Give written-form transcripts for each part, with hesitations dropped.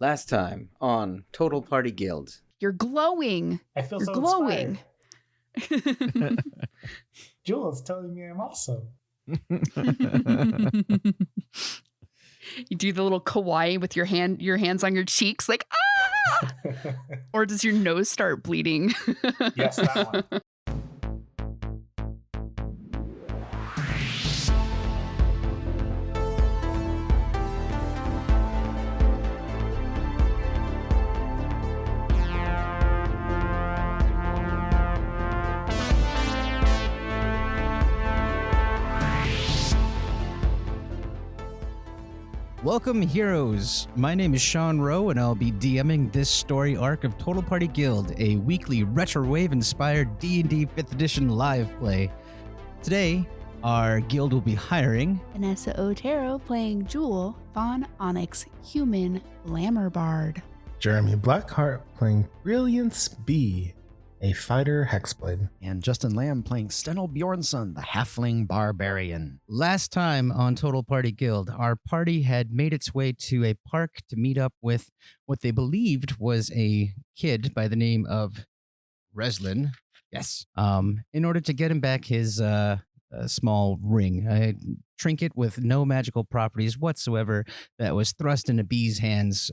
Last time on Total Party Guild. You're glowing. I feel You're so glowing. inspired. Jules telling me I'm awesome. You do the little kawaii with your hands on your cheeks, like ah. Or does your nose start bleeding? Yes, that one. Welcome, heroes. My name is Sean Rowe, and I'll be DMing this story arc of Total Party Guild, a weekly retrowave-inspired D&D 5th Edition live play. Today, our guild will be hiring Vanessa Otero playing Jewel, Von Onyx, human glamour bard. Jeremy Blackheart playing Brilliance B, a fighter hexblade. And Justin Lamb playing Stennel Bjornsson, the halfling barbarian. Last time on Total Party Guild, our party had made its way to a park to meet up with what they believed was a kid by the name of Reslin. Yes. In order to get him back his small ring, a trinket with no magical properties whatsoever that was thrust into B's hands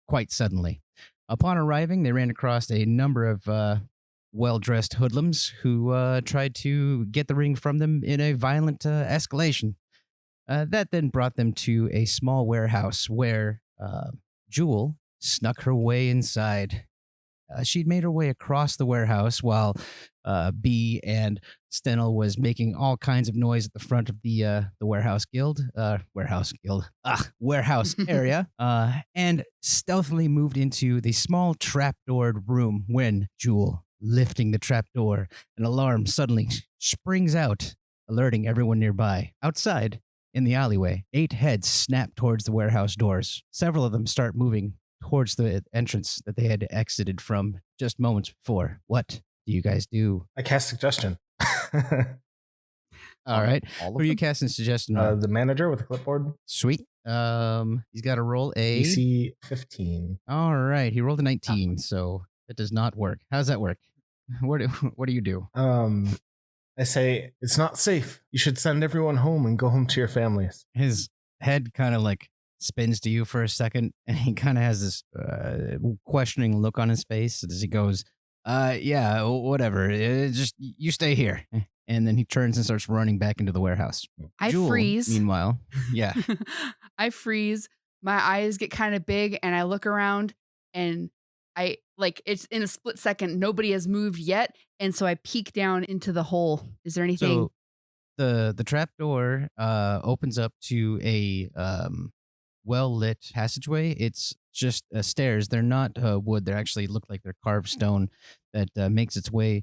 quite suddenly. Upon arriving, they ran across a number of well-dressed hoodlums who tried to get the ring from them in a violent escalation. That then brought them to a small warehouse where Jewel snuck her way inside. She'd made her way across the warehouse while B and Stennel was making all kinds of noise at the front of the warehouse area, and stealthily moved into the small trapdoored room when Jewel, lifting the trapdoor, an alarm suddenly springs out, alerting everyone nearby. Outside, in the alleyway, 8 heads snap towards the warehouse doors. Several of them start moving towards the entrance that they had exited from just moments before. What do you guys do? I cast suggestion. All right. All Who are you casting suggestion on? The manager with a clipboard. Sweet. He's got to roll a DC 15. All right. He rolled a 19, so it does not work. How does that work? What do you do? I say, it's not safe. You should send everyone home and go home to your families. His head kind of like spins to you for a second, and he kind of has this questioning look on his face as he goes, yeah, whatever. Just you stay here. And then he turns and starts running back into the warehouse. I Jewel, freeze. Meanwhile, yeah. I freeze. My eyes get kind of big, and I look around, and it's in a split second. Nobody has moved yet, and so I peek down into the hole. Is there anything? So the trapdoor opens up to a well-lit passageway. It's just stairs. They're not wood. They actually look like they're carved stone that makes its way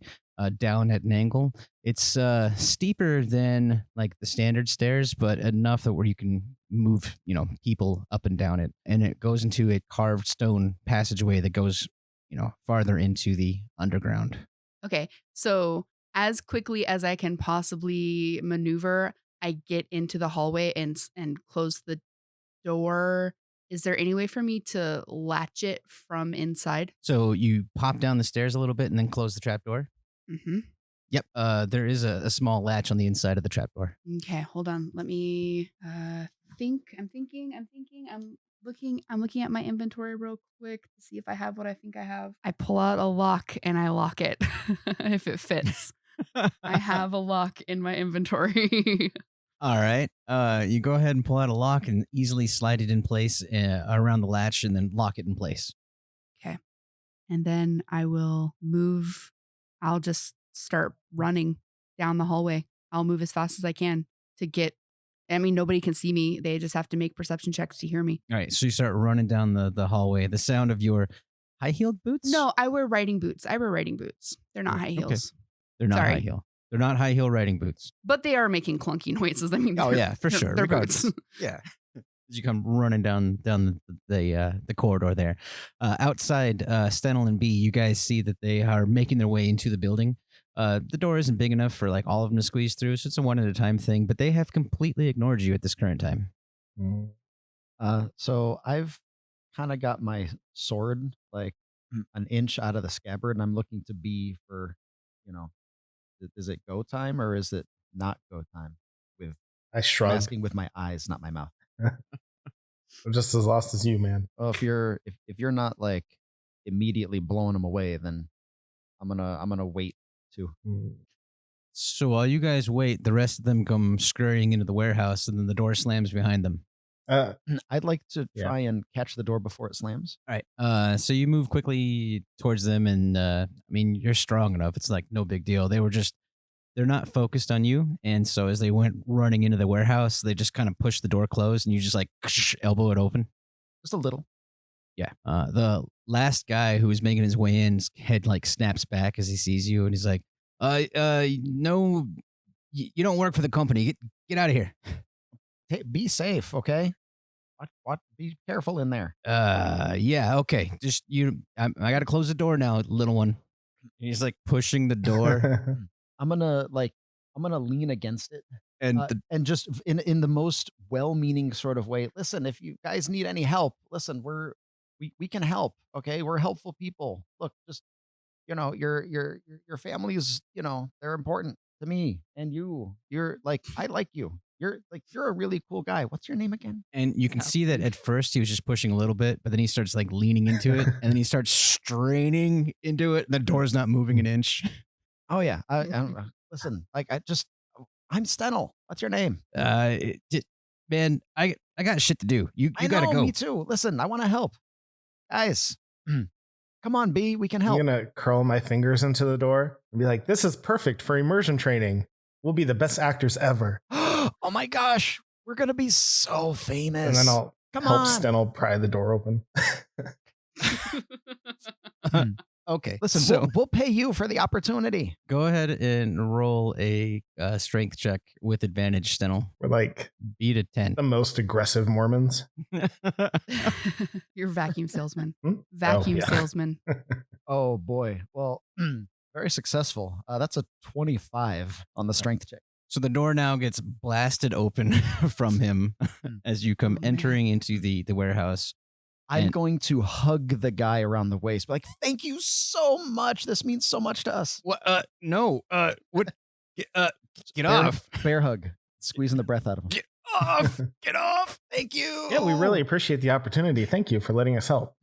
down at an angle. It's steeper than like the standard stairs, but enough that where you can move, people up and down it. And it goes into a carved stone passageway that goes, farther into the underground. Okay, so as quickly as I can possibly maneuver, I get into the hallway and close the door. Is there any way for me to latch it from inside? So you pop down the stairs a little bit and then close the trapdoor? Mm-hmm. Yep. There is a small latch on the inside of the trapdoor. Okay, hold on. Let me think. I'm looking at my inventory real quick to see if I have what I think I have. I pull out a lock and I lock it if it fits. I have a lock in my inventory. All right. You go ahead and pull out a lock and easily slide it in place around the latch and then lock it in place. Okay. And then I will move. I'll just start running down the hallway. I'll move as fast as I can to get. Nobody can see me. They just have to make perception checks to hear me. All right. So you start running down the hallway. The sound of your high-heeled boots? No, I wear riding boots. They're not high heels. Okay. They're not high heel. They're not high heel riding boots. But they are making clunky noises. Oh yeah, for sure. They're boots. Yeah. As you come running down the corridor there, outside Stennel and B, you guys see that they are making their way into the building. The door isn't big enough for like all of them to squeeze through, so it's a one at a time thing. But they have completely ignored you at this current time. So I've kind of got my sword like an inch out of the scabbard, and I'm looking to be for, you know, is it go time or is it not go time? With I I'm shrug. asking with my eyes, not my mouth. I'm just as lost as you, man. Well, if you're not like immediately blowing them away, then I'm gonna wait too. So while you guys wait, the rest of them come scurrying into the warehouse, and then the door slams behind them. I'd like to Yeah. try and catch the door before it slams. All right. So you move quickly towards them, and I mean, you're strong enough. It's like no big deal. They're not focused on you, and so as they went running into the warehouse, they just kind of push the door closed, and you just like elbow it open. Just a little. Yeah. The last guy who was making his way in, his head like snaps back as he sees you, and he's like, no, you don't work for the company. Get out of here." Be safe, okay? What? Be careful in there. Yeah, okay. Just I got to close the door now, little one. He's like pushing the door, I'm gonna lean against it, and and just in the most well-meaning sort of way. Listen, if you guys need any help, listen, we can help. Okay, we're helpful people. Look, just your family is they're important to me, and you're like I like you. You're a really cool guy. What's your name again? and you can see that at first he was just pushing a little bit, but then he starts like leaning into it, and then he starts straining into it. And the door's not moving an inch. Oh yeah, listen, I'm Stennel. What's your name? Man, I got shit to do. You I gotta know, go. me too. Listen, I want to help, guys. Come on, B, we can I'm help. gonna curl my fingers into the door and be like, "This is perfect for immersion training. We'll be the best actors ever." Oh my gosh, we're gonna be so famous. And then I'll Come help on. Stennel pry the door open. Okay, listen, So- we'll pay you for the opportunity. Go ahead and roll a strength check with advantage, Stennel. We're like Beat a 10. the most aggressive Mormons. You're vacuum salesman. Hmm? Vacuum yeah. salesman. Oh boy, well, very successful. That's a 25 on the strength check. So the door now gets blasted open from him as you come Oh, man. entering into the warehouse. I'm And- going to hug the guy around the waist, be like, "Thank you so much. This means so much to us." What? No. What? Get Bear- off! Bear hug, squeezing the breath out of him. Get off! Get off! Thank you. Yeah, we really appreciate the opportunity. Thank you for letting us help.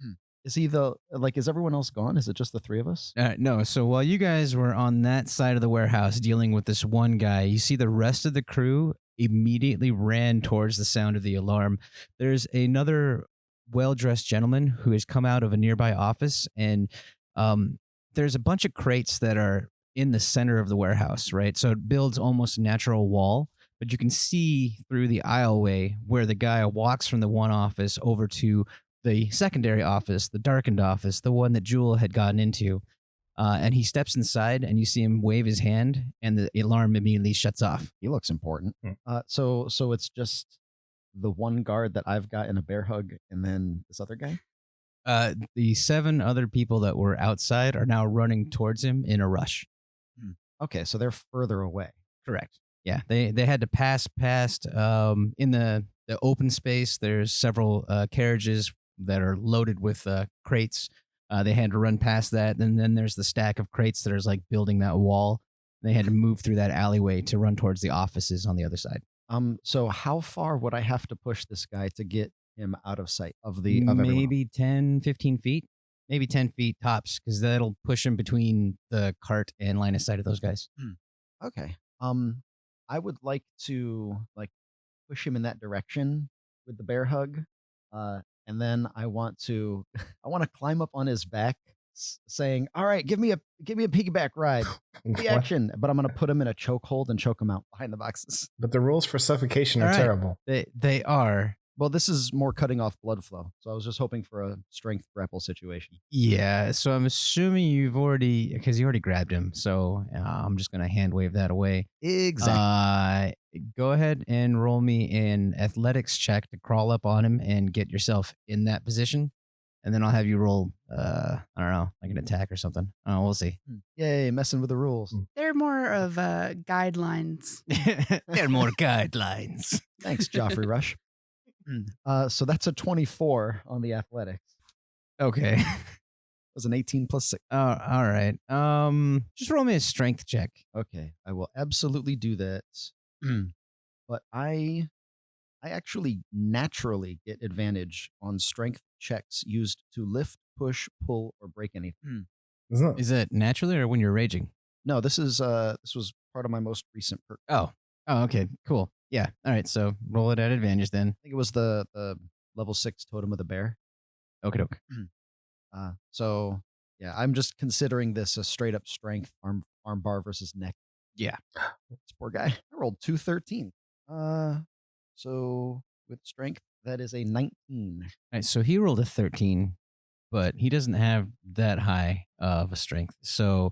Is is everyone else gone? Is it just the three of us? No. So while you guys were on that side of the warehouse dealing with this one guy, you see the rest of the crew immediately ran towards the sound of the alarm. There's another well-dressed gentleman who has come out of a nearby office, and there's a bunch of crates that are in the center of the warehouse, right? So it builds almost a natural wall, but you can see through the aisleway where the guy walks from the one office over to the secondary office, the darkened office, the one that Jewel had gotten into. And he steps inside, and you see him wave his hand, and the alarm immediately shuts off. He looks important. So it's just the one guard that I've got in a bear hug, and then this other guy. The 7 other people that were outside are now running towards him in a rush. Okay, so they're further away. Correct. Yeah, they had to pass past in the open space. There's several carriages that are loaded with crates. They had to run past that, and then there's the stack of crates that is like building that wall. They had to move through that alleyway to run towards the offices on the other side. So how far would I have to push this guy to get him out of sight of everyone else? Maybe 10, 15 feet. Maybe 10 feet tops, because that'll push him between the cart and line of sight of those guys. Okay. I would like to push him in that direction with the bear hug, and then I want to climb up on his back, saying, "All right, give me a piggyback ride, the action." But I'm gonna put him in a chokehold and choke him out behind the boxes. But the rules for suffocation are All right. terrible. They are. Well, this is more cutting off blood flow, so I was just hoping for a strength grapple situation. Yeah, so I'm assuming because you already grabbed him, so I'm just gonna hand wave that away. Exactly. Go ahead and roll me an athletics check to crawl up on him and get yourself in that position, and then I'll have you roll. I don't know, like an attack or something. We'll see. Yay, messing with the rules. They're more of guidelines. There are more guidelines. Thanks, Joffrey Rush. So that's a 24 on the athletics. Okay. It was an 18 plus 6. All right. Just roll me a strength check. Okay, I will absolutely do that. But I actually naturally get advantage on strength checks used to lift, push, pull, or break anything. Isn't it? Is it naturally or when you're raging? No, this was part of my most recent perk. Oh, okay, cool. Yeah. All right. So roll it at advantage then. I think it was the level 6 totem of the bear. Okay, doke. So yeah, I'm just considering this a straight up strength arm bar versus neck. Yeah. This poor guy. I rolled 213. So with strength, that is a 19. All right. So he rolled a 13, but he doesn't have that high of a strength. So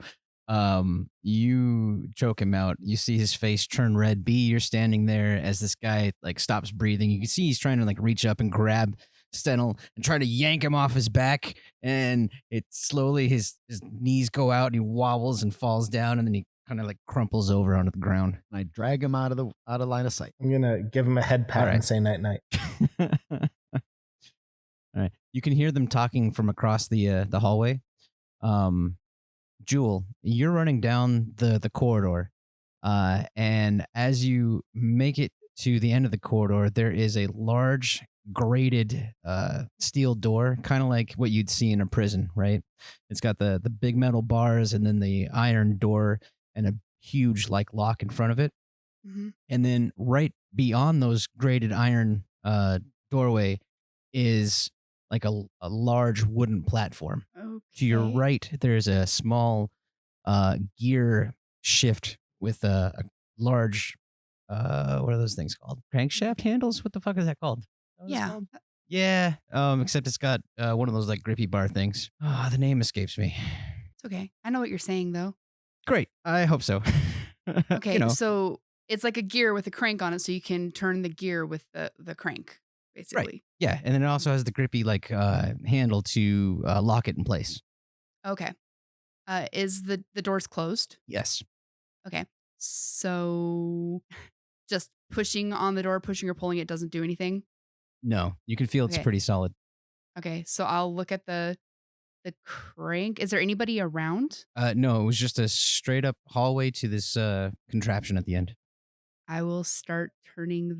you choke him out. You see his face turn red. B, you're standing there as this guy like stops breathing. You can see he's trying to like reach up and grab Stennel and try to yank him off his back. And it slowly his knees go out and he wobbles and falls down, and then he kind of like crumples over onto the ground. And I drag him out of line of sight. I'm gonna give him a head pat All right. and say night night. All right. You can hear them talking from across the hallway. Jewel, you're running down the corridor, and as you make it to the end of the corridor, there is a large grated steel door, kind of like what you'd see in a prison, right? It's got the big metal bars and then the iron door and a huge like lock in front of it. Mm-hmm. And then right beyond those grated iron doorway is like a large wooden platform. Okay. To your right, there's a small gear shift with a large, what are those things called? Crankshaft handles? What the fuck is that called? What is it Yeah. called? Yeah. Except it's got one of those like grippy bar things. Ah, the name escapes me. It's okay. I know what you're saying though. Great. I hope so. Okay, You know. so it's like a gear with a crank on it, so you can turn the gear with the crank, basically. Yeah, and then it also has the grippy like handle to lock it in place. Okay. Is the doors closed? Yes. Okay. So just pushing on the door, pushing or pulling it doesn't do anything. No, you can feel it's Okay. pretty solid. Okay, so I'll look at the crank. Is there anybody around? No, it was just a straight up hallway to this contraption at the end. I will start turning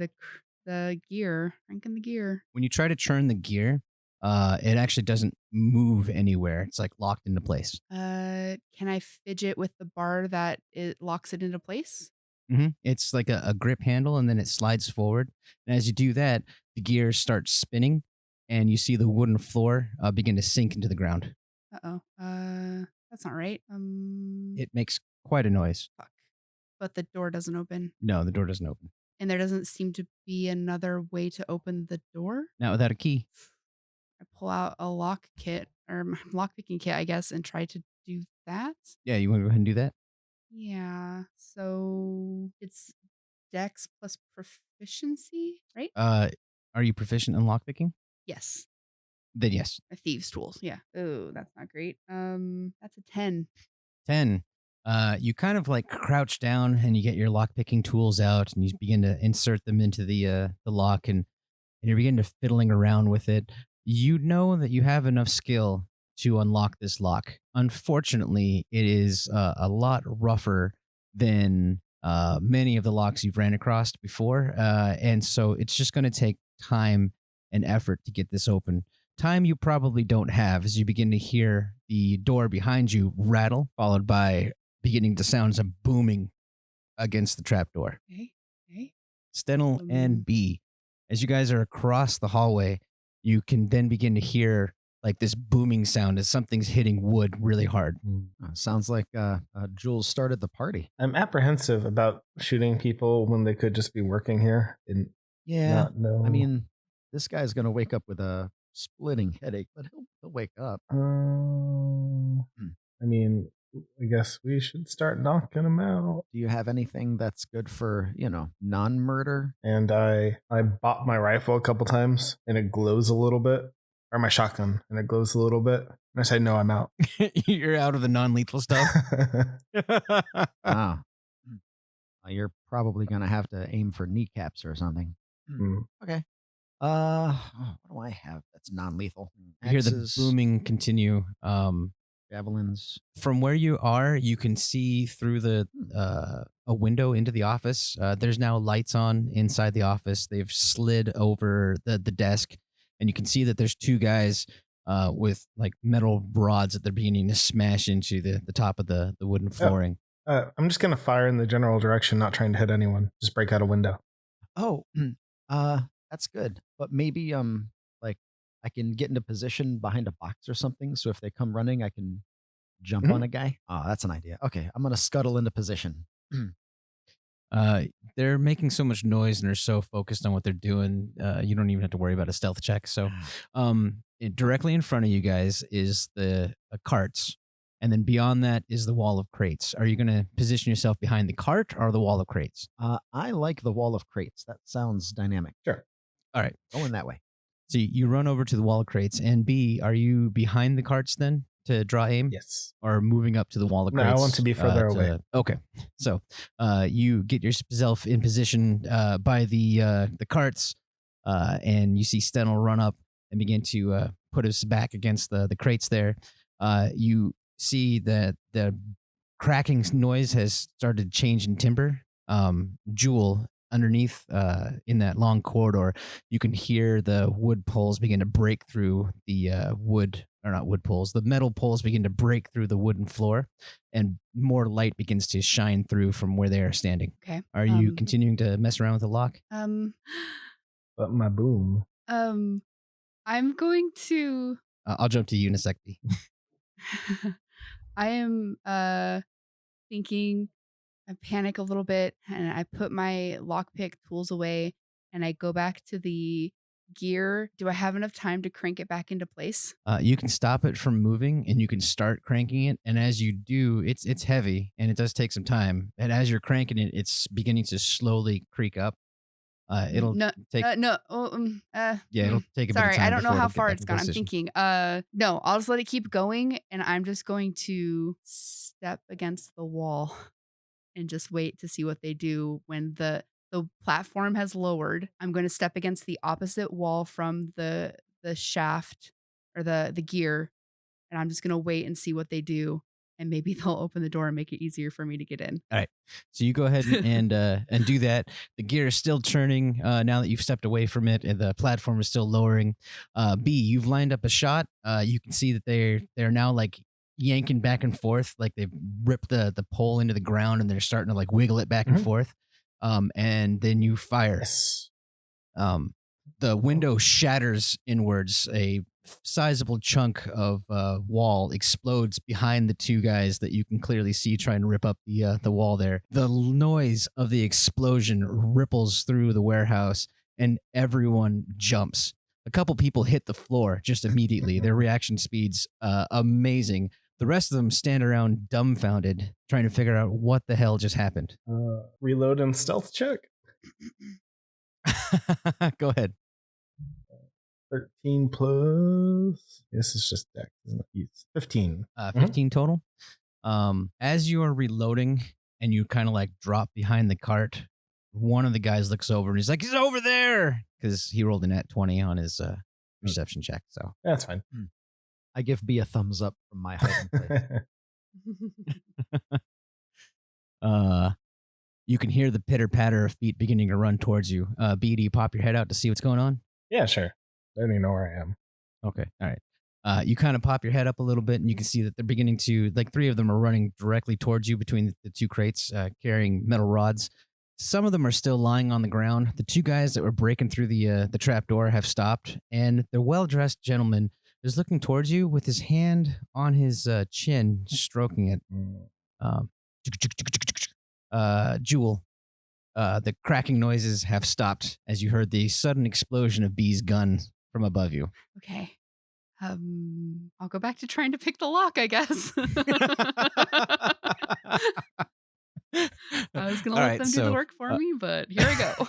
the gear, cranking the gear. When you try to turn the gear, it actually doesn't move anywhere. It's like locked into place. Can I fidget with the bar that it locks it into place? It's like a grip handle, and then it slides forward. And as you do that, the gear starts spinning, and you see the wooden floor begin to sink into the ground. Uh-oh. That's not right. It makes quite a noise. Fuck. But the door doesn't open. No, the door doesn't open. And there doesn't seem to be another way to open the door. Not without a key. I pull out a lock kit or lockpicking kit, I guess, and try to do that. Yeah, you want to go ahead and do that? Yeah. So it's Dex plus proficiency, right? Are you proficient in lockpicking? Yes. Then yes. A thieves' tools. Yeah. Oh, that's not great. That's a 10. 10. You kind of like crouch down and you get your lockpicking tools out and you begin to insert them into the lock and you begin to fiddling around with it. You know that you have enough skill to unlock this lock. Unfortunately, it is a lot rougher than many of the locks you've ran across before. And so it's just going to take time and effort to get this open. Time you probably don't have as you begin to hear the door behind you rattle, followed by beginning to sounds of booming against the trapdoor. Okay. Stennel and B, as you guys are across the hallway, you can then begin to hear like this booming sound as something's hitting wood really hard. Sounds like Jules started the party. I'm apprehensive about shooting people when they could just be working here and not know. I mean, this guy's going to wake up with a splitting headache, but he'll wake up. I mean, I guess we should start knocking them out. Do you have anything that's good for, non-murder? And I bought my rifle a couple times and it glows a little bit, or my shotgun and it glows a little bit. And I say, no, I'm out. You're out of the non-lethal stuff. Wow. You're probably going to have to aim for kneecaps or something. Okay. What do I have that's non-lethal? You hear the Axes, booming continue. javelins. From where you are, you can see through a window into the office. There's now lights on inside the office. They've slid over the desk, and you can see that there's two guys with like metal rods that they're beginning to smash into the top of the wooden flooring. I'm just gonna fire in the general direction, not trying to hit anyone. Just break out a window. Oh, that's good. But maybe like I can get into position behind a box or something. So if they come running, I can jump on a guy. Oh, that's an idea. Okay, I'm gonna scuttle into position. They're making so much noise and are so focused on what they're doing. You don't even have to worry about a stealth check. So, directly in front of you guys is the carts, and then beyond that is the wall of crates. Are you going to position yourself behind the cart or the wall of crates? I like the wall of crates. That sounds dynamic. Sure. All right. Going that way. So you run over to the wall of crates, and B, are you behind the carts then to draw aim? Yes. Or moving up to the wall of No, crates? I want to be further away. Okay. So you get yourself in position by the carts, and you see Stennel run up and begin to put his back against the crates there. You see that the cracking noise has started to change in timber. Jewel, underneath in that long corridor, you can hear the wood poles begin to break through the the metal poles begin to break through the wooden floor, and more light begins to shine through from where they are standing. Okay. Are you continuing to mess around with the lock? But my boom. I'm going to I'll jump to Unisec B. I am thinking. I panic a little bit and I put my lockpick tools away and I go back to the gear. Do I have enough time to crank it back into place? You can stop it from moving and you can start cranking it. And as you do, it's heavy and it does take some time. And as you're cranking it, it's beginning to slowly creak up. It'll take it'll take a bit of Sorry, time. I don't know before how it'll get far back it's in gone. I'm position. thinking, no, I'll just let it keep going and I'm just going to step against the wall and just wait to see what they do when the platform has lowered. I'm going to step against the opposite wall from the shaft or the gear, and I'm just going to wait and see what they do, and maybe they'll open the door and make it easier for me to get in. All right. So you go ahead and do that. The gear is still turning now that you've stepped away from it, and the platform is still lowering. B, you've lined up a shot. You can see that they're now like yanking back and forth, like they've ripped the pole into the ground and they're starting to like wiggle it back and forth. And then you fire. Yes. The window shatters inwards. A sizable chunk of wall explodes behind the two guys that you can clearly see trying to rip up the wall there. The noise of the explosion ripples through the warehouse and everyone jumps. A couple people hit the floor just immediately. Their reaction speed's amazing. The rest of them stand around dumbfounded, trying to figure out what the hell just happened. Reload and stealth check. Go ahead. 13 plus. This is just deck, isn't it? It's 15. 15 total. As you are reloading and you kind of like drop behind the cart, one of the guys looks over and he's like, "He's over there," because he rolled a nat 20 on his perception check. So That's fine. I give B a thumbs up from my hiding place. You can hear the pitter patter of feet beginning to run towards you. B, do you pop your head out to see what's going on? Yeah, sure. I don't even know where I am. Okay. All right. You kind of pop your head up a little bit and you can see that they're beginning to, like, three of them are running directly towards you between the two crates, carrying metal rods. Some of them are still lying on the ground. The two guys that were breaking through the trap door have stopped, and the well-dressed gentleman is looking towards you with his hand on his chin, stroking it. Jewel, the cracking noises have stopped as you heard the sudden explosion of B's gun from above you. Okay. I'll go back to trying to pick the lock, I guess. I was going to let them do the work for me, but here I go.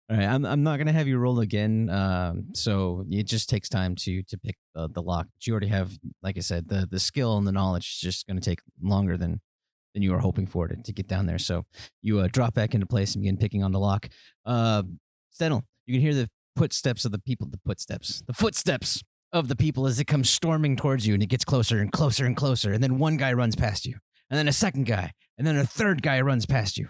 All right, I'm not gonna have you roll again. So it just takes time to pick the lock. But you already have, like I said, the skill and the knowledge is just gonna take longer than you were hoping for to get down there. So you drop back into place and begin picking on the lock. Stennel, you can hear footsteps of the people as it comes storming towards you, and it gets closer and closer and closer. And then one guy runs past you, and then a second guy, and then a third guy runs past you.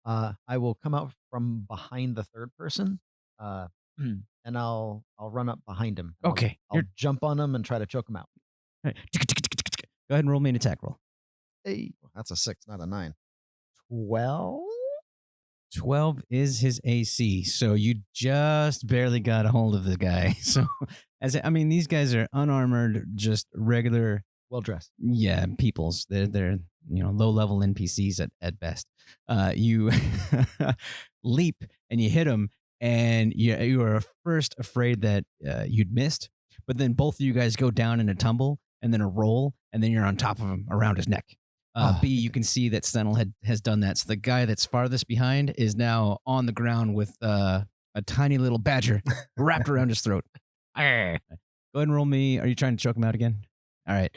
I will come out from behind the third person, and I'll run up behind him. Okay, I'll jump on him and try to choke him out. Go ahead and roll me an attack roll. Hey, that's a 6, not a 9. 12. 12 is his AC, so you just barely got a hold of the guy. So, these guys are unarmored, just regular, Well dressed. yeah, peoples. They're low level NPCs at best. You leap and you hit him, and you are first afraid that you'd missed, but then both of you guys go down in a tumble and then a roll, and then you're on top of him around his neck. B, you can see that Stennel has done that. So the guy that's farthest behind is now on the ground with a tiny little badger wrapped around his throat. Go ahead and roll me. Are you trying to choke him out again? All right.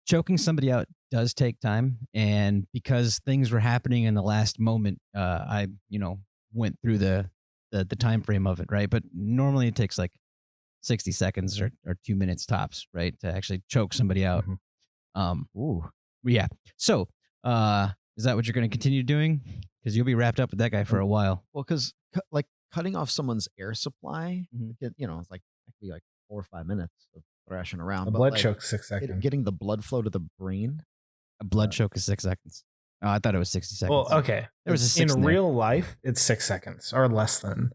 Choking somebody out does take time, and because things were happening in the last moment, I went through the time frame of it, right? But normally it takes like 60 seconds or 2 minutes tops, right, to actually choke somebody out. Yeah. So, is that what you're going to continue doing? Because you'll be wrapped up with that guy for a while. Well, because cutting off someone's air supply, it's like it could be like 4 or 5 minutes of thrashing around. A blood choke 6 seconds. Getting the blood flow to the brain. A blood choke is 6 seconds. Oh, I thought it was 60 seconds. Well, okay. There was a 6 in in there. real life, it's 6 seconds or less than.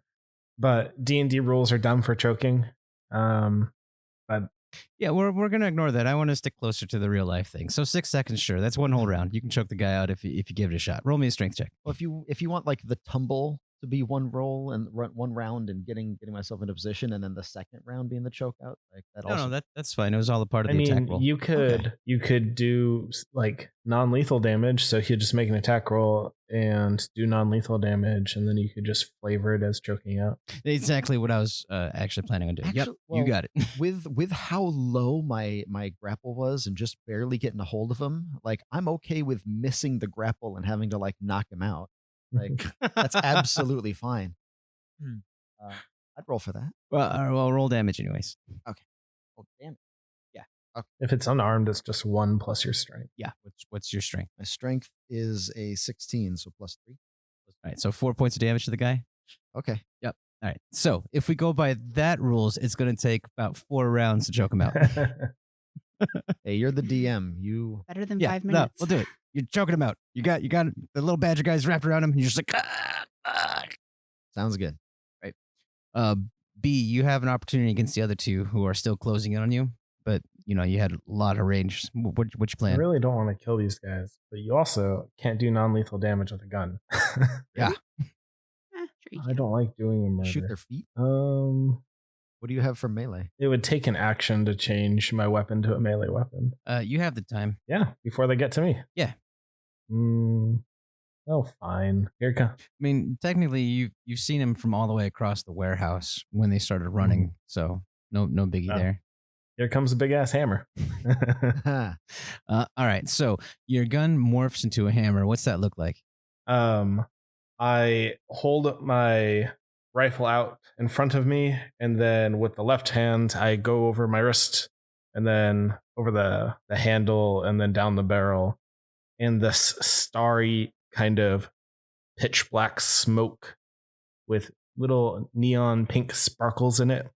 But D&D rules are dumb for choking. But yeah, we're gonna ignore that. I want to stick closer to the real life thing. So 6 seconds, sure. That's one whole round. You can choke the guy out if you give it a shot. Roll me a strength check. Well, if you want like the tumble to be one roll and run one round and getting myself into position, and then the second round being the choke out, like that. No, that's fine. It was all a part of the attack roll. you could do like non-lethal damage, so he'd just make an attack roll and do non-lethal damage, and then you could just flavor it as choking out. Exactly what I was actually planning on doing. Yep, you got it. with how low my grapple was and just barely getting a hold of him, like I'm okay with missing the grapple and having to like knock him out. Like that's absolutely fine. I'd roll for that. Well, roll damage anyways. Okay. Oh, damn it. Yeah. Okay. If it's unarmed, it's just 1 plus your strength. Yeah. What's your strength? My strength is a 16, so +3. All right. So 4 points of damage to the guy. Okay. Yep. All right. So if we go by that rules, it's going to take about 4 rounds to choke him out. Hey, you're the DM. You Better than 5 minutes. No, we'll do it. You're choking him out. You got the little badger guys wrapped around him, and you're just like, sounds good. right. B, you have an opportunity against the other two who are still closing in on you, but you had a lot of range. Which I plan? really don't want to kill these guys, but you also can't do non-lethal damage with a gun. Yeah. Sure you I can. don't like doing a murder. Shoot their feet. What do you have for melee? It would take an action to change my weapon to a melee weapon. You have the time. Yeah, before they get to me. Yeah. Oh, fine. Here it comes. I mean, technically, you've seen him from all the way across the warehouse when they started running, so no biggie there. Here comes a big ass hammer. All right, so your gun morphs into a hammer. What's that look like? I hold my rifle out in front of me, and then with the left hand, I go over my wrist, and then over the handle, and then down the barrel. And this starry kind of pitch black smoke with little neon pink sparkles in it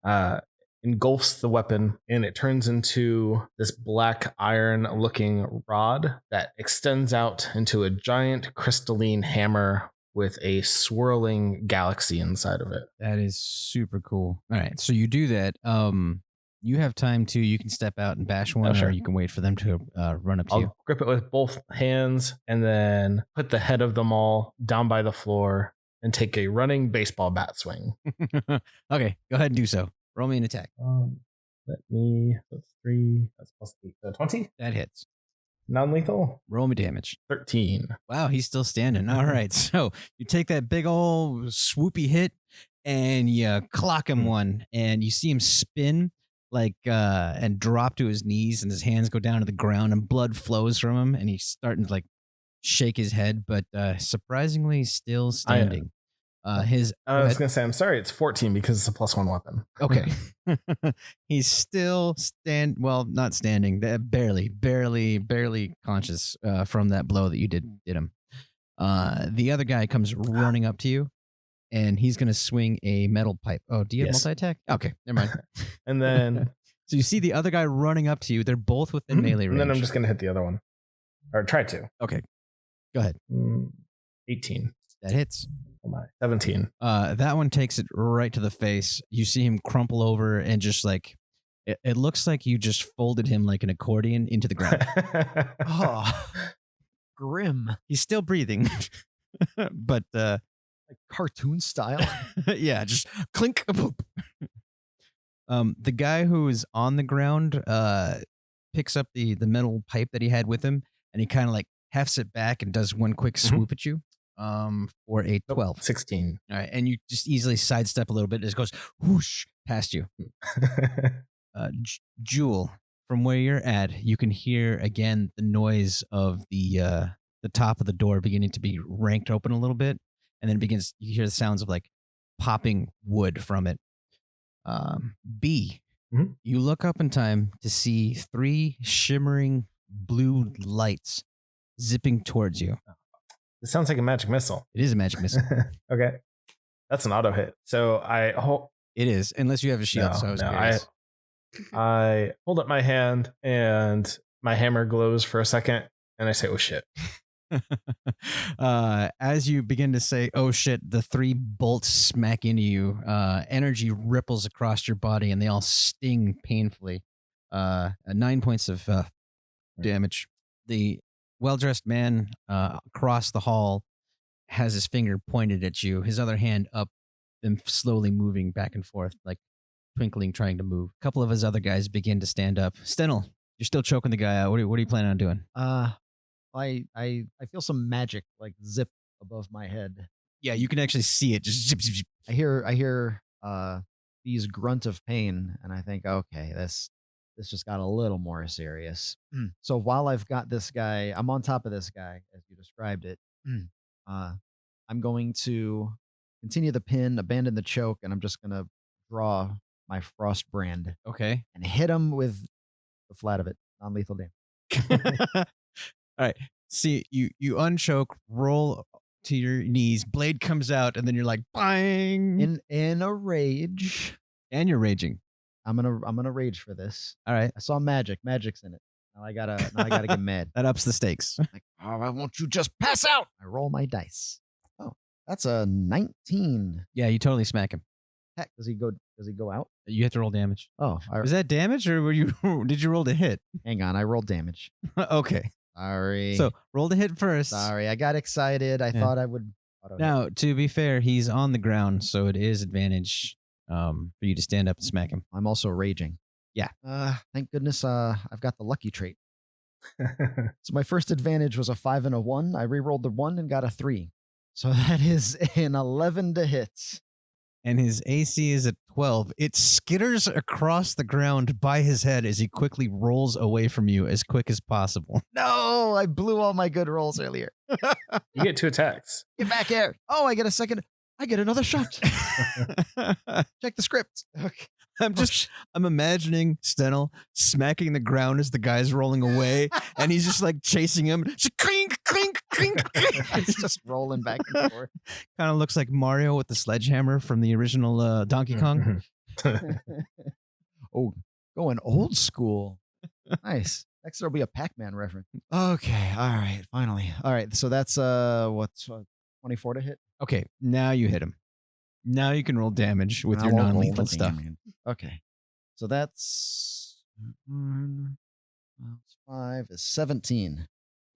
engulfs the weapon, and it turns into this black iron looking rod that extends out into a giant crystalline hammer with a swirling galaxy inside of it. That is super cool. All right, so you do that. You have time to. You can step out and bash one, sure. or you can wait for them to run up to you. I'll grip it with both hands and then put the head of them all down by the floor and take a running baseball bat swing. Okay, go ahead and do so. Roll me an attack. That's 3. That's +8. 20. That hits. Non-lethal. Roll me damage. 13. Wow, he's still standing. All right, so you take that big old swoopy hit and you clock him one, and you see him spin like and drop to his knees, and his hands go down to the ground, and blood flows from him, and he's starting to like shake his head, but surprisingly still standing. His I was going to say, I'm sorry, it's 14 because it's a +1 weapon. okay. He's still not standing, barely conscious from that blow that you did him. The other guy comes running up to you, and he's going to swing a metal pipe. Oh, do you have multi-attack? Okay, never mind. And then... So you see the other guy running up to you. They're both within melee range. And then I'm just going to hit the other one. Or try to. Okay, go ahead. 18. That hits. Oh my. 17. That one takes it right to the face. You see him crumple over and just like, it looks like you just folded him like an accordion into the ground. Oh, grim. He's still breathing, but Like cartoon style. yeah, just clink. Poop. The guy who is on the ground picks up the metal pipe that he had with him, and he kind of like hefts it back and does one quick swoop at you. For a 12. 16. All right, and you just easily sidestep a little bit. It just goes whoosh past you. Jewel, from where you're at, you can hear again the noise of the top of the door beginning to be ranked open a little bit, and then you hear the sounds of like popping wood from it. B, you look up in time to see 3 shimmering blue lights zipping towards you. It sounds like a magic missile. It is a magic missile. Okay. That's an auto hit. So I hold... It is, unless you have a shield. I hold up my hand and my hammer glows for a second and I say, oh shit. As you begin to say, oh shit, the 3 bolts smack into you. Energy ripples across your body and they all sting painfully. 9 points of damage. The well-dressed man across the hall has his finger pointed at you, his other hand up, then slowly moving back and forth, like twinkling, trying to move. A couple of his other guys begin to stand up. Stennel, you're still choking the guy out. What are you planning on doing? I feel some magic like zip above my head. Yeah, you can actually see it. Just zip, zip, zip. I hear these grunt of pain, and I think, okay, this just got a little more serious. So while I've got this guy, I'm on top of this guy, as you described it. I'm going to continue the pin, abandon the choke, and I'm just going to draw my frost brand. Okay. And hit him with the flat of it. Non-lethal damage. All right. See, you unchoke, roll to your knees, blade comes out, and then you're like, bang! In a rage. And you're raging. I'm gonna rage for this. All right. I saw magic. Magic's in it. Now I gotta get mad. That ups the stakes. Like, oh, why won't you just pass out? I roll my dice. Oh, that's a 19. Yeah, you totally smack him. Heck, does he go out? You have to roll damage. Oh, Was that damage or did you roll to hit? hang on. I rolled damage. Okay. Sorry. So roll to hit first. Sorry, I got excited. I thought I would. Now, to be fair, he's on the ground, so it is advantage for you to stand up and smack him. I'm also raging. Yeah. Thank goodness I've got the lucky trait. So my first advantage was a 5 and a 1. I re-rolled the 1 and got a 3. So that is an 11 to hit. And his AC is at 12. It skitters across the ground by his head as he quickly rolls away from you as quick as possible. No, I blew all my good rolls earlier. You get 2 attacks. Get back here. Oh, I get a second. I get another shot. Check the script. Okay. I'm imagining Stennel smacking the ground as the guy's rolling away, and he's just like chasing him. Just clink, clink, clink. It's just rolling back and forth. Kind of looks like Mario with the sledgehammer from the original Donkey Kong. Oh, going old school. Nice. Next there'll be a Pac-Man reference. Okay. All right. Finally. All right. So that's what's 24 to hit. Okay. Now you hit him. Now you can roll damage with your non-lethal stuff. Okay. So that's 5 is 17.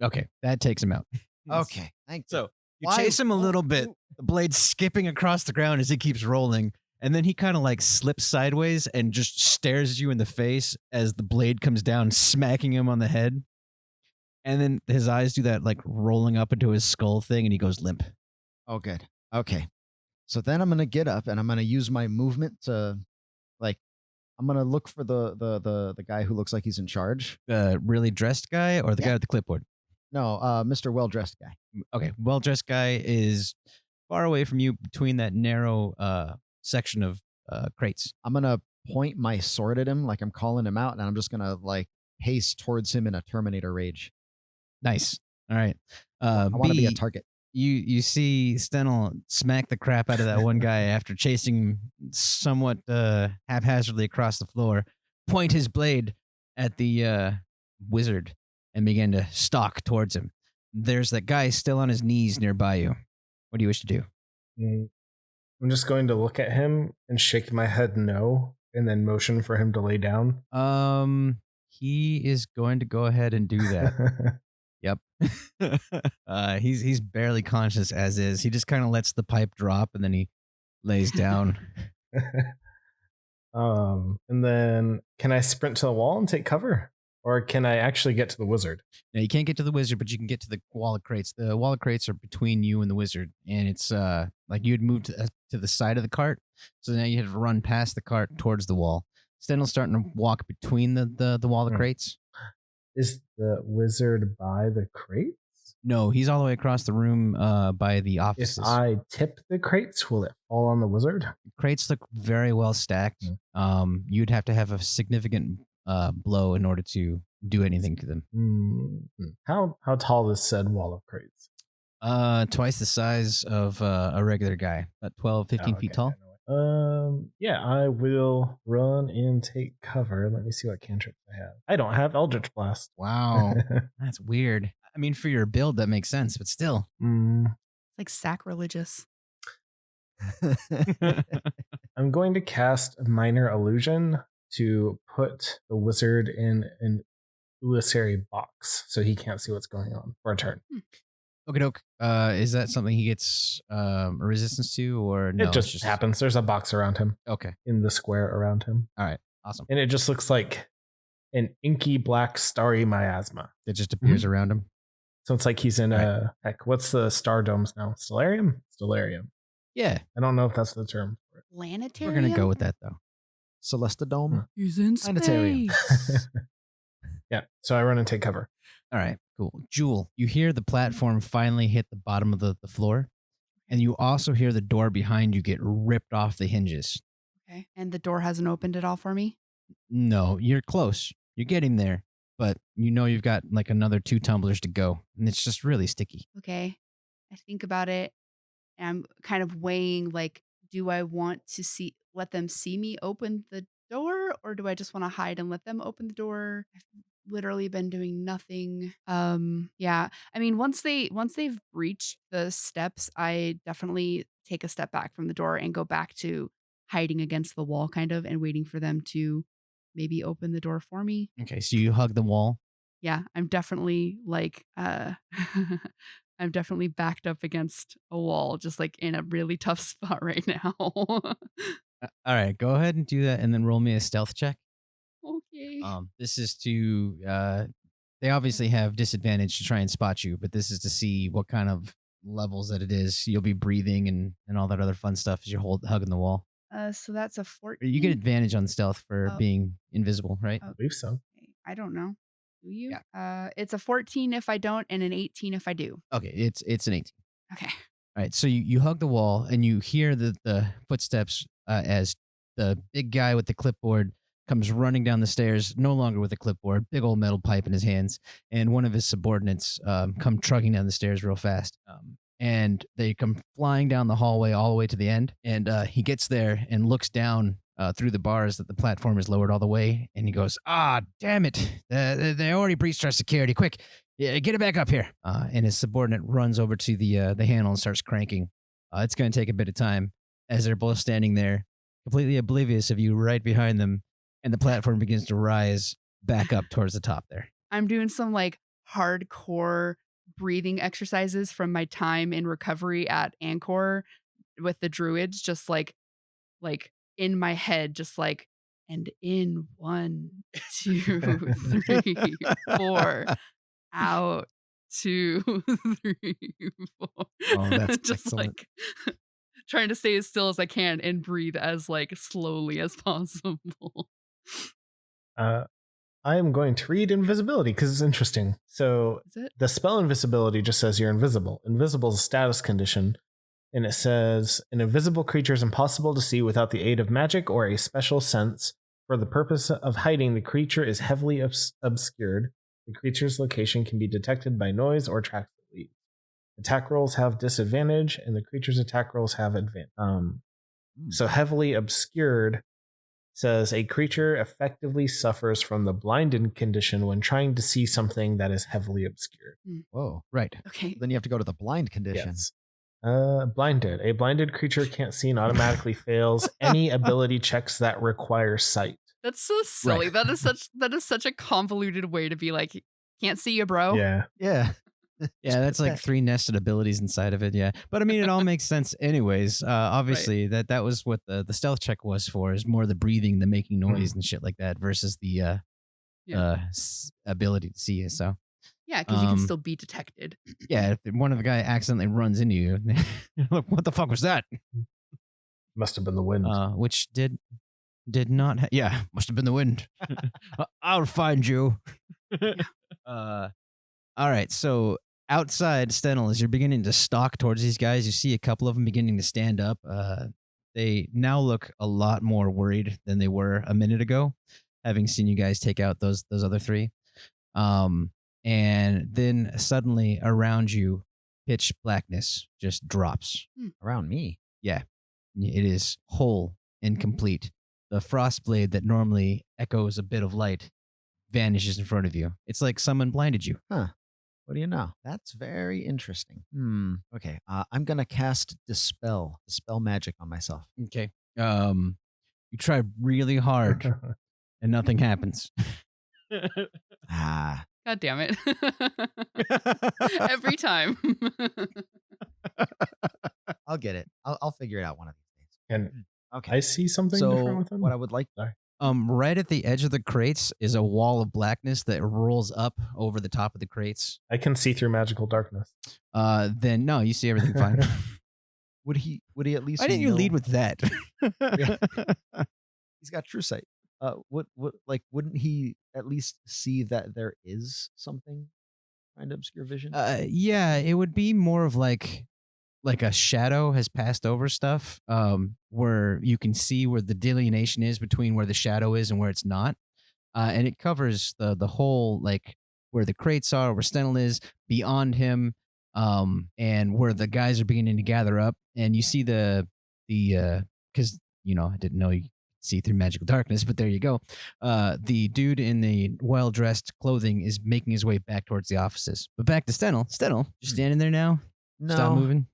Okay. That takes him out. Okay. Thank you. So you chase him a little bit. The blade's skipping across the ground as he keeps rolling. And then he kind of like slips sideways and just stares you in the face as the blade comes down, smacking him on the head. And then his eyes do that like rolling up into his skull thing and he goes limp. Oh, good. Okay. So then I'm going to get up and I'm going to use my movement to I'm going to look for the guy who looks like he's in charge. The really dressed guy or the guy with the clipboard? No, Mr. Well-dressed guy. Okay. Well-dressed guy is far away from you between that narrow section of crates. I'm gonna point my sword at him like I'm calling him out, and I'm just gonna like pace towards him in a Terminator rage. Nice. All right. I want to be a B, target. you see Stennel smack the crap out of that one guy after chasing him somewhat haphazardly across the floor, point his blade at the wizard, and begin to stalk towards him. There's that guy still on his knees nearby you. What do you wish to do? I'm just going to look at him and shake my head no, and then motion for him to lay down. He is going to go ahead and do that. Yep. He's barely conscious as is. He just kind of lets the pipe drop and then he lays down. And then can I sprint to the wall and take cover? Or can I actually get to the wizard? Now, you can't get to the wizard, but you can get to the wall of crates. The wall of crates are between you and the wizard, and it's like you had moved to the side of the cart, so now you have to run past the cart towards the wall. Stennel's starting to walk between the wall of crates. Is the wizard by the crates? No, he's all the way across the room by the offices. If I tip the crates, will it fall on the wizard? Crates look very well stacked. You'd have to have a significant blow in order to do anything to them. How tall is said wall of crates? Twice the size of a regular guy, about 12, 15 feet tall. Yeah, I will run and take cover. Let me see what cantrips I have. I don't have Eldritch Blast. Wow. That's weird. I mean, for your build, that makes sense, but still. It's like sacrilegious. I'm going to cast a minor illusion to put the wizard in an illusory box so he can't see what's going on for a turn. Okie doke. Is that something he gets a resistance to, or no? It just happens. There's a box around him. Okay. In the square around him. All right. Awesome. And it just looks like an inky black starry miasma. It just appears around him. So it's like he's in a what's the star domes now? Stellarium? Stellarium. Yeah. I don't know if that's the term for it. Planetarium? We're gonna go with that though. Celestidome. He's in Planetarium. space. Yeah. So I run and take cover. All right, cool. Jewel, you hear the platform finally hit the bottom of the floor, and you also hear the door behind you get ripped off the hinges. Okay. And the door hasn't opened at all for me? No, you're close. You're getting there, but you know you've got like another 2 tumblers to go, and it's just really sticky. Okay. I think about it, and I'm kind of weighing, like, do I want to let them see me open the door, or do I just want to hide and let them open the door? I've literally been doing nothing. Yeah. I mean, once they've reached the steps, I definitely take a step back from the door and go back to hiding against the wall kind of and waiting for them to maybe open the door for me. Okay, so you hug the wall. Yeah, I'm definitely like I'm definitely backed up against a wall, just like in a really tough spot right now. All right, go ahead and do that, and then roll me a stealth check. Okay. This is to they obviously have disadvantage to try and spot you, but this is to see what kind of levels that it is. You'll be breathing and all that other fun stuff as you're hugging the wall. So that's a 14. You get advantage on stealth for being invisible, right? I believe so. I don't know. Do you? Yeah. It's a 14 if I don't, and an 18 if I do. Okay, it's an 18. Okay. All right, so you hug the wall and you hear the footsteps as the big guy with the clipboard comes running down the stairs, no longer with a clipboard, big old metal pipe in his hands, and one of his subordinates come trucking down the stairs real fast. And they come flying down the hallway all the way to the end, and he gets there and looks down through the bars that the platform is lowered all the way, and he goes, damn it, they already breached our security, quick, get it back up here. And his subordinate runs over to the handle and starts cranking. It's going to take a bit of time as they're both standing there, completely oblivious of you right behind them, and the platform begins to rise back up towards the top there. I'm doing some like hardcore breathing exercises from my time in recovery at Angkor with the druids, just like in my head, just like, and in 1, 2, 3, 4, out 2, 3, 4. Oh, that's just excellent. like trying to stay as still as I can and breathe as like slowly as possible. I am going to read invisibility because it's interesting. So Is it? the spell invisibility just says you're invisible. Invisible is a status condition, and it says, an invisible creature is impossible to see without the aid of magic or a special sense. For the purpose of hiding, the creature is heavily obscured. The creature's location can be detected by noise or tracks that lead. Attack rolls have disadvantage, and the creature's attack rolls have advantage. So heavily obscured says a creature effectively suffers from the blinded condition when trying to see something that is heavily obscured. Whoa. Right. Okay. Then you have to go to the blind condition. Yes. Blinded. A blinded creature can't see and automatically fails any ability checks that require sight. That's so silly. Right. That is such a convoluted way to be like, can't see you, bro. Yeah. Yeah. Yeah, that's like 3 nested abilities inside of it. Yeah, but I mean, it all makes sense, anyways. Obviously, that was what the stealth check was for, is more the breathing, the making noise, and shit like that, versus the ability to see you. So Yeah, because you can still be detected. yeah, if one of the guy accidentally runs into you, look, what the fuck was that? Must have been the wind. Which did not. Yeah, must have been the wind. I'll find you. All right, so outside Stennel, as you're beginning to stalk towards these guys, you see a couple of them beginning to stand up. They now look a lot more worried than they were a minute ago, having seen you guys take out those other 3. And then suddenly around you, pitch blackness just drops. Around me. Yeah, it is whole and complete. The frost blade that normally echoes a bit of light vanishes in front of you. It's like someone blinded you. Huh. What do you know? That's very interesting. Okay. I'm going to cast Dispel magic on myself. Okay. You try really hard and nothing happens. God damn it. Every time. I'll get it. I'll figure it out one of these days. And Okay. I see something different with So him. what I would like... Sorry. Right at the edge of the crates is a wall of blackness that rolls up over the top of the crates. I can see through magical darkness. Then no, you see everything fine. Would he at least... Why didn't you know- lead with that? He's got true sight. Wouldn't he at least see that there is something trying to obscure vision? Yeah, it would be more of like a shadow has passed over stuff, where you can see where the delineation is between where the shadow is and where it's not. And it covers the whole, like where the crates are, where Stennel is, beyond him, and where the guys are beginning to gather up. And you see the because I didn't know you could see through magical darkness, but there you go. The dude in the well-dressed clothing is making his way back towards the offices. But back to Stennel. Stennel, just standing there now. Stop moving.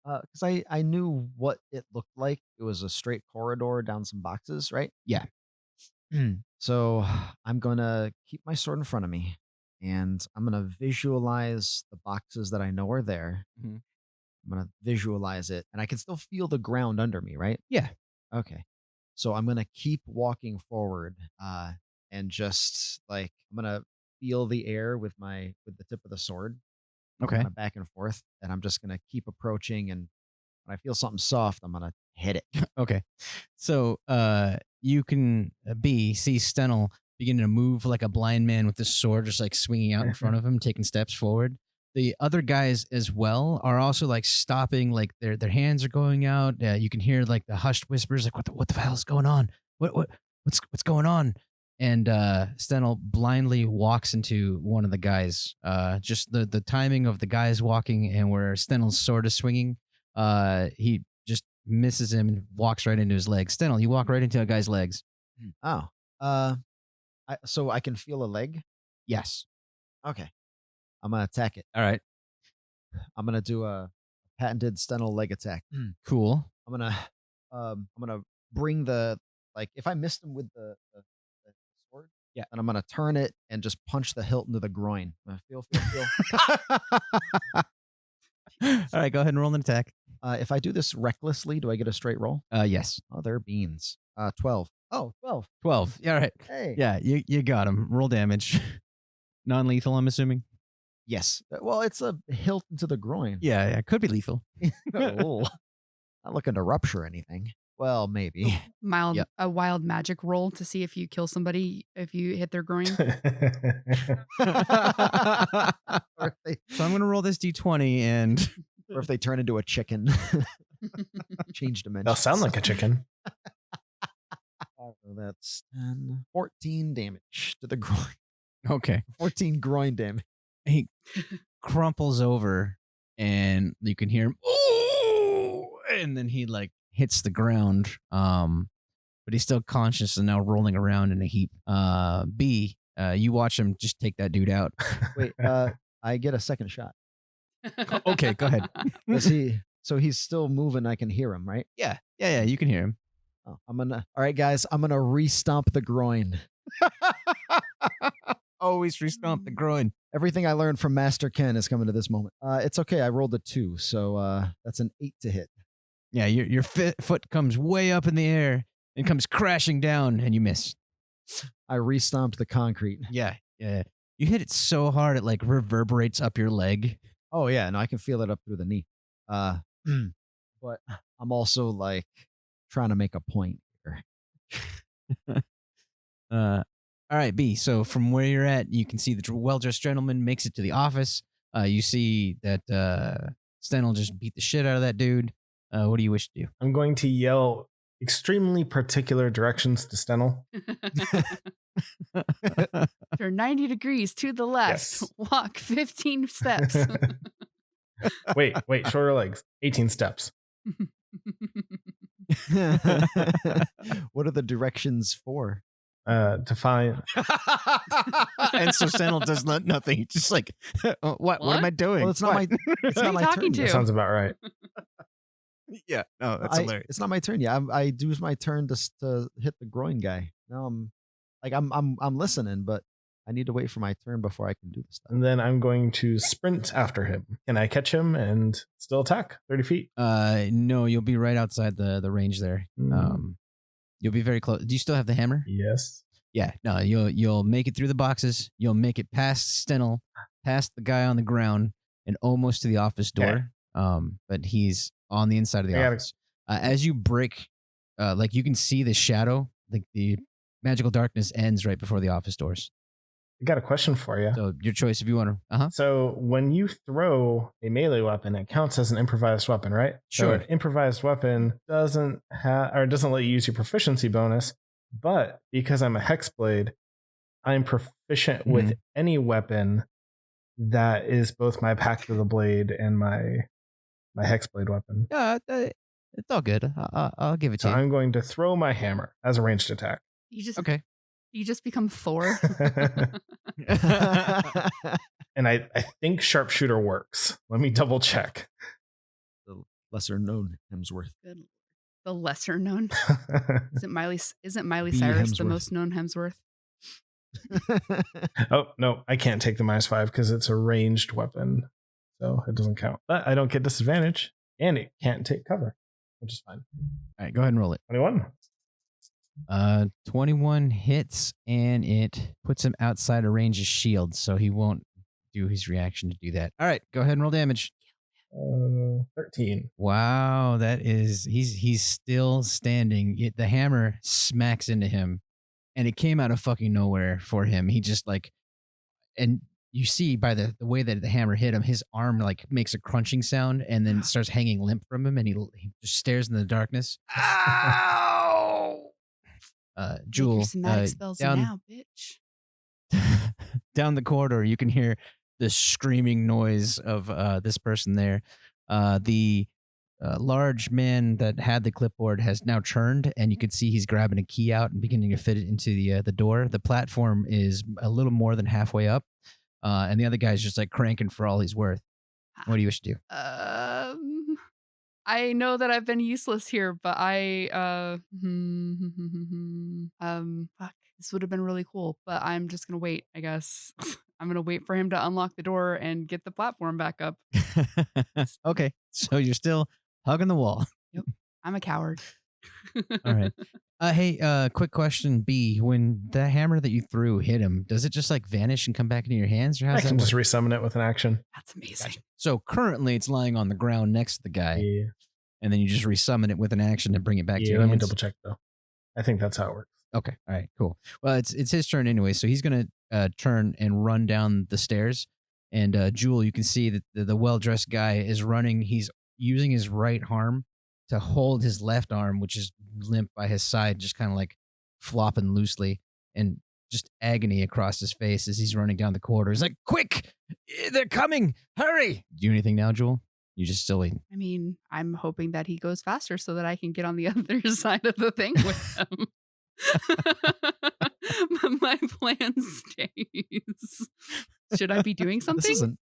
Because I knew what it looked like. It was a straight corridor down some boxes, right? Yeah. So I'm going to keep my sword in front of me, and I'm going to visualize the boxes that I know are there. Mhm. I'm going to visualize it, and I can still feel the ground under me, right? Yeah. Okay. So I'm going to keep walking forward, and just like I'm going to feel the air with the tip of the sword. Okay. Kind of back and forth, and I'm just gonna keep approaching, and when I feel something soft, I'm gonna hit it. Okay. So you can see Stennel beginning to move like a blind man with this sword just like swinging out in front of him, taking steps forward. The other guys as well are also like stopping, like their hands are going out. You can hear like the hushed whispers, like what the hell is going on? What's going on? And Stennel blindly walks into one of the guys. Just the timing of the guys walking and where Stennel's sword is swinging, he just misses him and walks right into his legs. Stennel, you walk right into a guy's legs. Oh, so I can feel a leg. Yes. Okay, I'm gonna attack it. All right. I'm gonna do a patented Stennel leg attack. Cool. I'm gonna bring if I missed him with the sword, yeah, and I'm gonna turn it and just punch the hilt into the groin. Feel. All right, go ahead and roll an attack. If I do this recklessly, do I get a straight roll? Yes. Oh, they're beans. 12. Oh, 12. 12. Yeah, all right. Hey. Yeah, you got him. Roll damage. Non-lethal, I'm assuming. Yes. Well, it's a hilt into the groin. Yeah, it could be lethal. Oh, not looking to rupture anything. Well, maybe. A wild magic roll to see if you kill somebody if you hit their groin. So I'm going to roll this d20 and... Or if they turn into a chicken. Change dimensions. They'll sound like a chicken. So that's 10, 14 damage to the groin. Okay. 14 groin damage. He crumples over and you can hear him. Ooh! And then he like hits the ground. But he's still conscious and now rolling around in a heap. B, you watch him just take that dude out. Wait, I get a second shot. Okay, go ahead. So he's still moving. I can hear him, right? Yeah, you can hear him. Oh, all right, guys, I'm gonna re-stomp the groin. Always re-stomp the groin. Everything I learned from Master Ken is coming to this moment. It's okay. I rolled a 2, so that's an 8 to hit. Yeah, your foot comes way up in the air and comes crashing down, and you miss. I re-stomped the concrete. Yeah. You hit it so hard it like reverberates up your leg. Oh yeah, no, I can feel it up through the knee. But I'm also like trying to make a point here. All right, B. So from where you're at, you can see the well-dressed gentleman makes it to the office. You see that Stennel just beat the shit out of that dude. What do you wish to do? I'm going to yell extremely particular directions to Stennel. Turn 90 degrees to the left. Yes. Walk 15 steps. Wait, shorter legs. 18 steps. What are the directions for? To find. And so Stennel does nothing. He's just like, what am I doing? Well, it's not my. It's Who are not you my talking turn. to? yet. That sounds about right. Yeah, no, that's hilarious. It's not my turn yet. I do my turn to hit the groin guy. Now I'm listening, but I need to wait for my turn before I can do this stuff. And then I'm going to sprint after him. Can I catch him and still attack 30 feet? No, you'll be right outside the range there. You'll be very close. Do you still have the hammer? Yes. Yeah, no, you'll make it through the boxes. You'll make it past Stennel, past the guy on the ground, and almost to the office door. But he's on the inside of the office. As you break, like you can see the shadow, like the magical darkness ends right before the office doors. I got a question for you. So your choice if you want to. So when you throw a melee weapon, it counts as an improvised weapon, right? Sure. So an improvised weapon doesn't let you use your proficiency bonus, but because I'm a hexblade, I'm proficient with any weapon that is both my pact of the blade and my hexblade weapon. Yeah, it's all good. I'll give it to So you. I'm going to throw my hammer as a ranged attack. Okay. You just become Thor. And I think sharpshooter works. Let me double check. The lesser known Hemsworth. Good. The lesser known. Isn't Miley B. Cyrus the Hemsworth. most known Hemsworth? Oh, no, I can't take the -5 because it's a ranged weapon. So it doesn't count. But I don't get disadvantage. And it can't take cover, which is fine. All right, go ahead and roll it. 21. 21 hits, and it puts him outside of range of shield, so he won't do his reaction to do that. All right, go ahead and roll damage. 13. Wow, that is he's still standing. The hammer smacks into him, and it came out of fucking nowhere for him. He just like, and you see by the way that the hammer hit him, his arm like makes a crunching sound and then starts hanging limp from him, and he just stares in the darkness. Ow! Jewel, Make your somatic spells now, bitch. down the corridor, you can hear the screaming noise of this person there. The large man that had the clipboard has now turned, and you can see he's grabbing a key out and beginning to fit it into the door. The platform is a little more than halfway up, and the other guy's just like cranking for all he's worth. What do you wish to do? I know that I've been useless here, but fuck, this would have been really cool, but I'm just gonna wait, I guess. I'm gonna wait for him to unlock the door and get the platform back up. Okay, so you're still hugging the wall. Yep, I'm a coward. All right. Hey, quick question, B. When the hammer that you threw hit him, does it just like vanish and come back into your hands, or I how's that can just work? resummon it with an action. That's amazing. Gotcha. So currently it's lying on the ground next to the guy, Yeah. and then you just resummon it with an action and bring it back to your Let me hands. double check though. I think that's how it works. Okay. All right. Cool. Well, it's his turn anyway, so he's gonna turn and run down the stairs. And Jewel, you can see that the well-dressed guy is running. He's using his right arm to hold his left arm, which is limp by his side, just kind of like flopping loosely, and just agony across his face as he's running down the corridor. He's like, "Quick! They're coming! Hurry!" Do anything now, Jewel? You just still waiting? I mean, I'm hoping that he goes faster so that I can get on the other side of the thing with him. My plan stays. Should I be doing This something? isn't.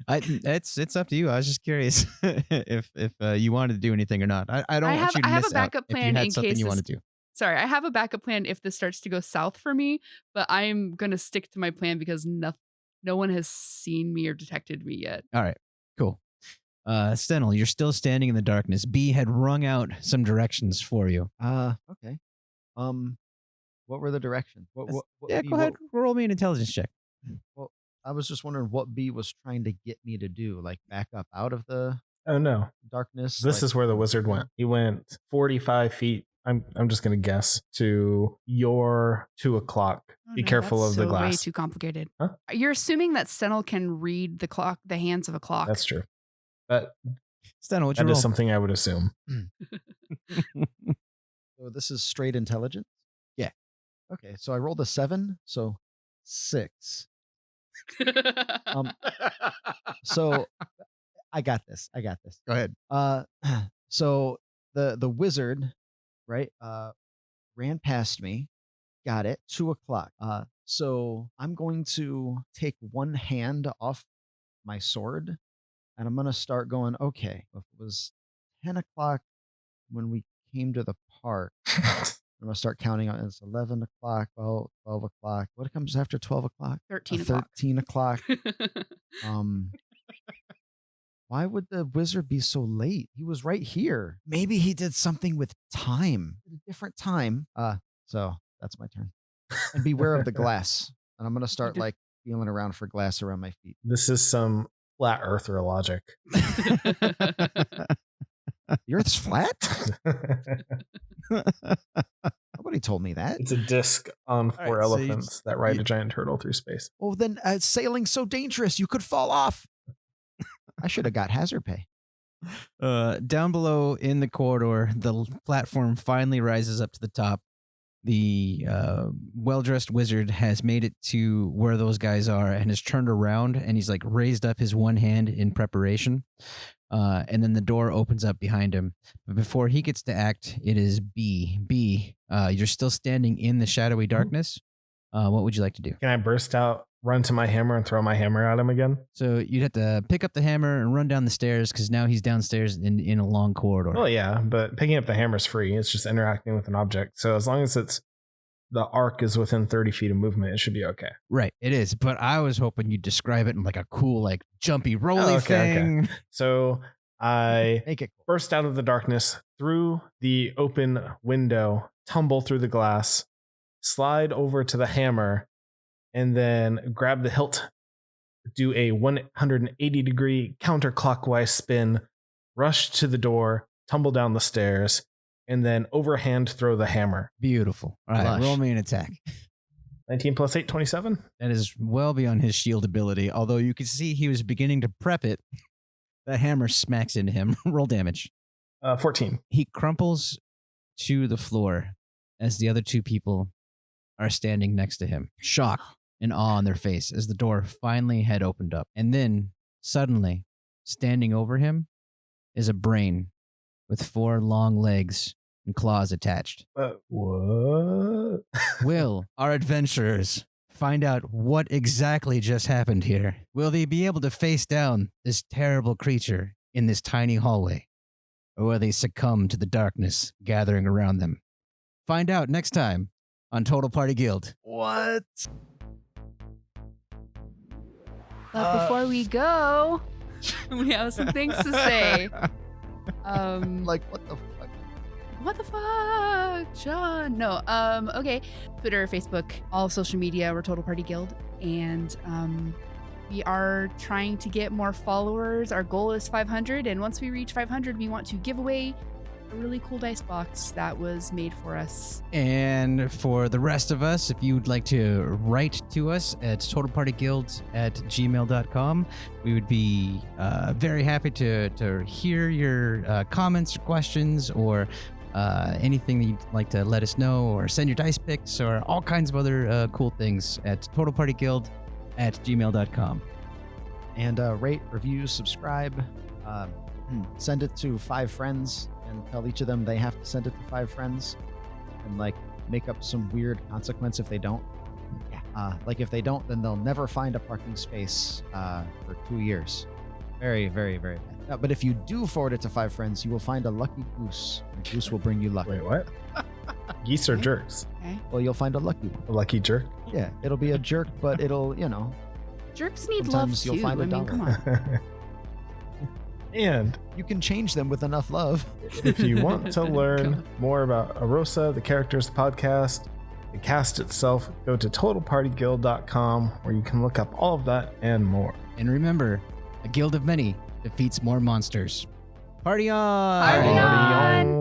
It's up to you. I was just curious if you wanted to do anything or not. I don't want you to I have miss a backup out if you plan had in something case you this- want to do. Sorry, I have a backup plan if this starts to go south for me, but I'm going to stick to my plan because no one has seen me or detected me yet. All right, cool. Stennel, you're still standing in the darkness. B had rung out some directions for you. Okay. What were the directions? What Yeah, B, go ahead. Roll me an intelligence check. Well, I was just wondering what B was trying to get me to do, like back up out of the Oh no. darkness. This like- is where the wizard went. He went 45 feet. I'm just gonna guess to your 2 o'clock. Oh, Be no, careful that's of the so glass. Way too complicated. Huh? You're assuming that Stennel can read the clock, the hands of a clock. That's true. But Stennel, what'd you that roll? is something I would assume. So this is straight intelligence? Yeah. Okay, so I rolled a 7, so 6. So I got this. Go ahead. So the wizard, right, ran past me, got it, 2 o'clock. So I'm going to take one hand off my sword, and I'm gonna start going, okay, if it was 10 o'clock when we came to the park, I'm gonna start counting on it's 11 o'clock, 12 o'clock. What comes after 12 o'clock? 13 o'clock. 13 o'clock. Why would the wizard be so late? He was right here. Maybe he did something with time. At a different time. So that's my turn. And beware of the glass. And I'm gonna start like feeling around for glass around my feet. This is some flat earther logic. The earth's flat? Nobody told me that. It's a disc on All 4 right, so you elephants just- that ride you- a giant turtle through space. Well, then sailing's so dangerous. You could fall off. I should have got hazard pay. Down below in the corridor, the platform finally rises up to the top. The well-dressed wizard has made it to where those guys are and has turned around, and he's like raised up his one hand in preparation. And then the door opens up behind him. But before he gets to act, it is B. B, you're still standing in the shadowy darkness. What would you like to do? Can I burst out, run to my hammer, and throw my hammer at him again? So you'd have to pick up the hammer and run down the stairs because now he's downstairs in a long corridor. Well, yeah, but picking up the hammer is free. It's just interacting with an object. So as long as the arc is within 30 feet of movement, it should be okay. Right, it is. But I was hoping you'd describe it in like a cool, like jumpy, rolly okay. thing. So I Make it cool. burst out of the darkness through the open window, tumble through the glass, slide over to the hammer, and then grab the hilt, do a 180-degree counterclockwise spin, rush to the door, tumble down the stairs, and then overhand throw the hammer. Beautiful. All right, Lush. roll me an attack. 19 plus 8, 27. That is well beyond his shield ability, although you can see he was beginning to prep it. The hammer smacks into him. Roll damage. 14. He crumples to the floor as the other two people are standing next to him, shock and awe on their face as the door finally had opened up. And then, suddenly, standing over him is a brain with 4 long legs and claws attached. What? Will our adventurers find out what exactly just happened here? Will they be able to face down this terrible creature in this tiny hallway? Or will they succumb to the darkness gathering around them? Find out next time on Total Party Guild. What? But before we go, we have some things to say. Like, what the fuck? What the fuck, John? No. Okay. Twitter, Facebook, all social media. We're Total Party Guild, and we are trying to get more followers. Our goal is 500, and once we reach 500, we want to give away a really cool dice box that was made for us. And for the rest of us, if you'd like to write to us at totalpartyguilds@gmail.com, we would be very happy to hear your comments, questions, or anything that you'd like to let us know, or send your dice picks, or all kinds of other cool things at totalpartyguild@gmail.com. And rate, review, subscribe. Send it to 5 friends and tell each of them they have to send it to 5 friends, and like make up some weird consequence if they don't. Like if they don't, then they'll never find a parking space for 2 years. Very, very, very bad. But if you do forward it to 5 friends, you will find a lucky goose. The goose will bring you luck. Wait, what? Geese are jerks. Okay. Well, you'll find a lucky one. A lucky jerk. Yeah, it'll be a jerk, but it'll, Jerks need sometimes love you'll too. find a I mean, dollar. come on. And You can change them with enough love. if you want to learn more about Arosa, the characters, the podcast, the cast itself, go to totalpartyguild.com, where you can look up all of that and more. And remember, a guild of many defeats more monsters. Party on! Party on!